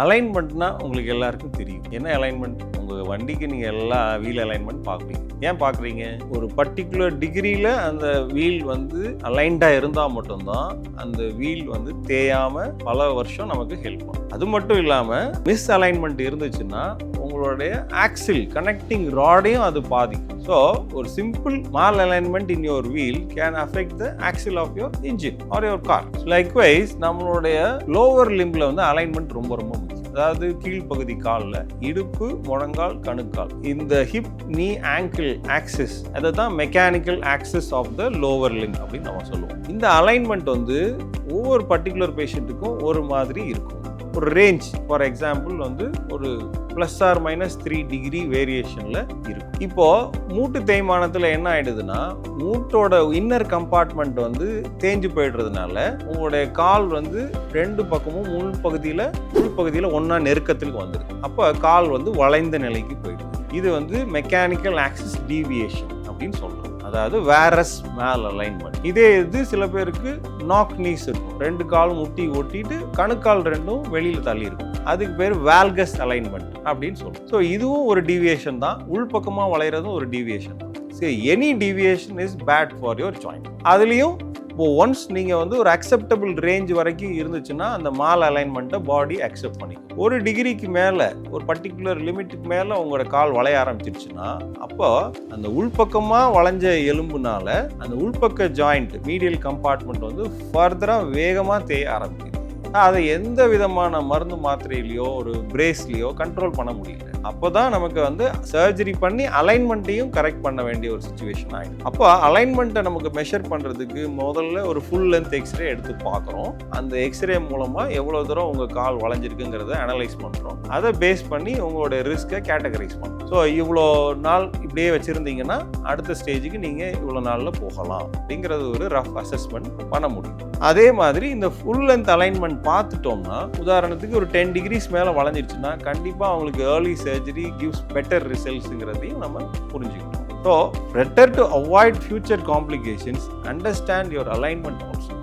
அலைன்மெண்ட்னா உங்களுக்கு எல்லாருக்கும் தெரியும். என்ன அலைன்மெண்ட்? உங்கள் வண்டிக்கு நீங்கள் எல்லா வீல் அலைன்மெண்ட் பார்க்குறீங்க. ஏன் பார்க்குறீங்க? ஒரு பர்டிகுலர் டிகிரியில் அந்த வீல் வந்து அலைன்டாக இருந்தால் மட்டும்தான் அந்த வீல் வந்து தேயாமல் பல வருஷம் நமக்கு ஹெல்ப் பண்ணும். அது மட்டும் இல்லாமல் மிஸ் அலைன்மெண்ட் இருந்துச்சுன்னா உங்களுடைய ஆக்சில் கனெக்டிங் ராடையும் அது பாதிக்கும். ஸோ ஒரு simple malalignment in your wheel can affect the axle of your engine or your car. Likewise நம்மளுடைய லோவர் லிம்பில் வந்து அலைன்மெண்ட் ரொம்ப ரொம்ப முக்கியம். அதாவது கீழ்ப்பகுதி காலில் இடுப்பு, முழங்கால், கணுக்கால், இந்த ஹிப், நீ, ஆங்கிள் ஆக்சிஸ், அதை தான் mechanical axis of the lower limb அப்படின்னு நம்ம சொல்லுவோம். இந்த அலைன்மெண்ட் வந்து ஒவ்வொரு பர்டிகுலர் பேஷண்ட்டுக்கும் ஒரு மாதிரி இருக்கும். ஒரு ரேஞ்ச், ஃபார் எக்ஸாம்பிள் வந்து ஒரு +or-3 டிகிரி வேரியேஷனில் இருக்கும். இப்போது மூட்டு தேய்மானத்தில் என்ன ஆகிடுதுன்னா, மூட்டோட இன்னர் கம்பார்ட்மெண்ட் வந்து தேஞ்சு போயிடுறதுனால உங்களுடைய கால் வந்து ரெண்டு பக்கமும் உள்பகுதியில் ஒன்றா நெருக்கத்துக்கு வந்துடுது. அப்போ கால் வந்து வளைந்த நிலைக்கு போயிடுது. இது வந்து மெக்கானிக்கல் ஆக்சிஸ் டீவியேஷன் அப்படின்னு சொல்கிறோம். அதாவது வேரஸ் மேல் அலைன்மெண்ட். இதே இது சில பேருக்கு நாக் நீஸ் இருக்கும். ரெண்டு கால் முட்டி ஒட்டிட்டு கணுக்கால் ரெண்டும் வெளியில் தள்ளி இருக்கும். அதுக்கு பேர் வேல்கஸ் அலைன்மெண்ட் அப்படின்னு சொல்லுவோம். ஸோ இதுவும் ஒரு டீவியேஷன் தான். உள்பக்கமாக வளைகிறதும் ஒரு டீவியேஷன் தான். So any deviation is bad for your joint. அதுலேயும் இப்போ ஒன்ஸ் நீங்கள் வந்து ஒரு அக்செப்டபிள் ரேஞ்ச் வரைக்கும் இருந்துச்சுன்னா அந்த மால் அலைன்மெண்ட்டை பாடி அக்செப்ட் பண்ணிக்கும். ஒரு டிகிரிக்கு மேலே, ஒரு பர்டிகுலர் லிமிட்டுக்கு மேலே உங்களோட கால் வளைய ஆரம்பிச்சிருச்சுன்னா அப்போ அந்த உள்பக்கமாக வளைஞ்ச எலும்புனால அந்த உள்பக்க ஜாயிண்ட் மீடியல் கம்பார்ட்மெண்ட் வந்து ஃபர்தராக வேகமாக தேய ஆரம்பிக்குது. அதை எந்த விதமான மருந்து மாத்திரையிலையோ ஒரு பிரேஸ்லையோ கண்ட்ரோல் பண்ண முடியல. அப்போ தான் நமக்கு வந்து சர்ஜரி பண்ணி அலைன்மெண்ட்டையும் கரெக்ட் பண்ண வேண்டிய ஒரு சுச்சுவேஷன் ஆகிடும். அப்போ அலைன்மெண்ட்டை நமக்கு மெஷர் பண்ணுறதுக்கு முதல்ல ஒரு ஃபுல் லென்த் எக்ஸ்ரே எடுத்து பார்க்குறோம். அந்த எக்ஸ்ரே மூலமாக எவ்வளோ தூரம் உங்கள் கால் வளைஞ்சிருக்குங்கிறத அனலைஸ் பண்ணுறோம். அதை பேஸ் பண்ணி உங்களோட ரிஸ்க்கை கேட்டகரைஸ் பண்ணுறோம். ஸோ இவ்வளோ நாள் இப்படியே வச்சுருந்தீங்கன்னா அடுத்த ஸ்டேஜுக்கு நீங்கள் இவ்வளோ நாளில் போகலாம் அப்படிங்கிறது ஒரு ரஃப் அசஸ்மெண்ட் பண்ண முடியும். அதே மாதிரி இந்த ஃபுல் லென்த் அலைன்மெண்ட் பார்த்துட்டோம்னா, உதாரணத்துக்கு ஒரு 10 டிகிரிஸ் மேலே வளைஞ்சிருச்சுன்னா கண்டிப்பாக அவங்களுக்கு ஏர்லி சர்ஜரி கிவ்ஸ் பெட்டர் ரிசல்ட்ஸுங்கிறதையும் நம்ம புரிஞ்சுக்கணும். So better to avoid future complications, understand your alignment also.